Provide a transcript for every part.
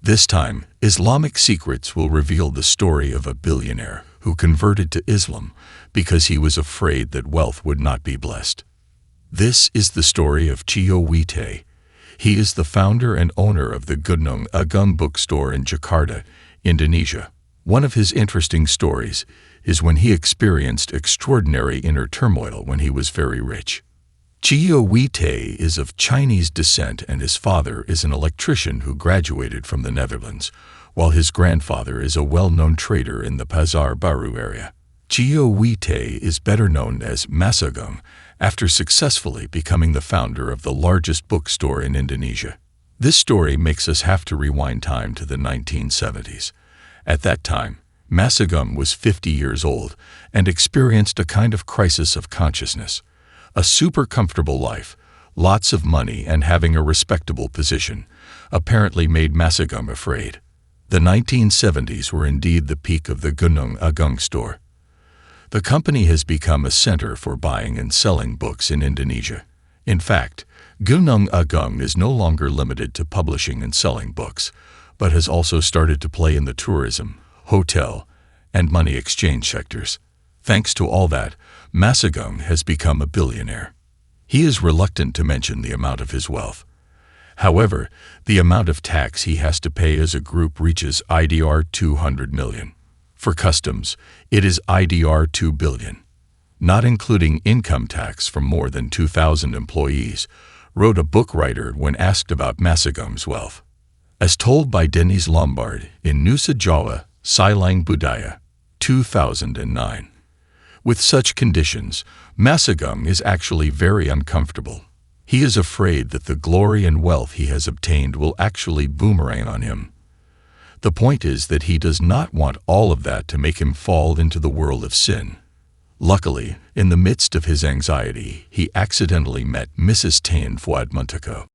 This time, Islamic Secrets will reveal the story of a billionaire who converted to Islam because he was afraid that wealth would not be blessed. This is the story of Tjio Wie Tay. He is the founder and owner of the Gunung Agung Bookstore in Jakarta, Indonesia. One of his interesting stories is when he experienced extraordinary inner turmoil when he was very rich. Tjio Wie Tay is of Chinese descent and his father is an electrician who graduated from the Netherlands, while his grandfather is a well-known trader in the Pasar Baru area. Tjio Wie Tay is better known as Masagung after successfully becoming the founder of the largest bookstore in Indonesia. This story makes us have to rewind time to the 1970s. At that time, Masagung was 50 years old and experienced a kind of crisis of consciousness. A super comfortable life, lots of money and having a respectable position, apparently made Masagung afraid. The 1970s were indeed the peak of the Gunung Agung store. The company has become a center for buying and selling books in Indonesia. In fact, Gunung Agung is no longer limited to publishing and selling books, but has also started to play in the tourism, hotel, and money exchange sectors. Thanks to all that, Masagung has become a billionaire. He is reluctant to mention the amount of his wealth. However, the amount of tax he has to pay as a group reaches IDR 200 million. For customs, it is IDR 2 billion. Not including income tax from more than 2,000 employees, wrote a book writer when asked about Masagung's wealth. As told by Dennis Lombard in Nusa Jawa, Silang Budaya, 2009. With such conditions, Masagung is actually very uncomfortable. He is afraid that the glory and wealth he has obtained will actually boomerang on him. The point is that he does not want all of that to make him fall into the world of sin. Luckily, in the midst of his anxiety, he accidentally met Mrs. Tien Fuad Muntako.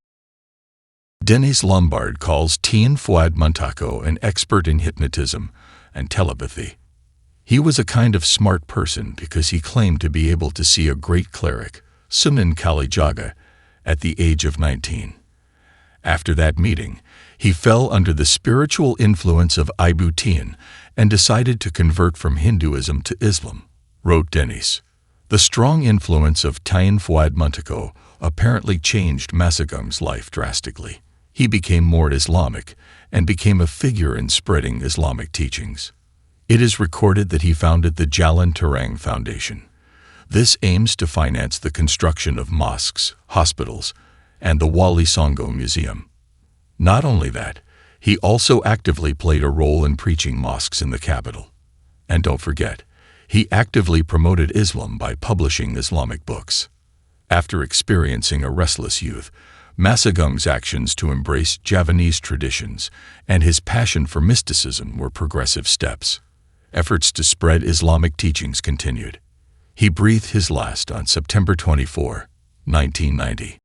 Dennis Lombard calls Tien Fuad Muntako an expert in hypnotism and telepathy. He was a kind of smart person because he claimed to be able to see a great cleric, Sunan Kalijaga, at the age of 19. After that meeting, he fell under the spiritual influence of Ibu Tien and decided to convert from Hinduism to Islam, wrote Dennis. The strong influence of Tien Fuad Muntako apparently changed Masagung's life drastically. He became more Islamic and became a figure in spreading Islamic teachings. It is recorded that he founded the Jalan Terang Foundation. This aims to finance the construction of mosques, hospitals, and the Wali Songo Museum. Not only that, he also actively played a role in preaching mosques in the capital. And don't forget, he actively promoted Islam by publishing Islamic books. After experiencing a restless youth, Masagung's actions to embrace Javanese traditions and his passion for mysticism were progressive steps. Efforts to spread Islamic teachings continued. He breathed his last on September 24, 1990.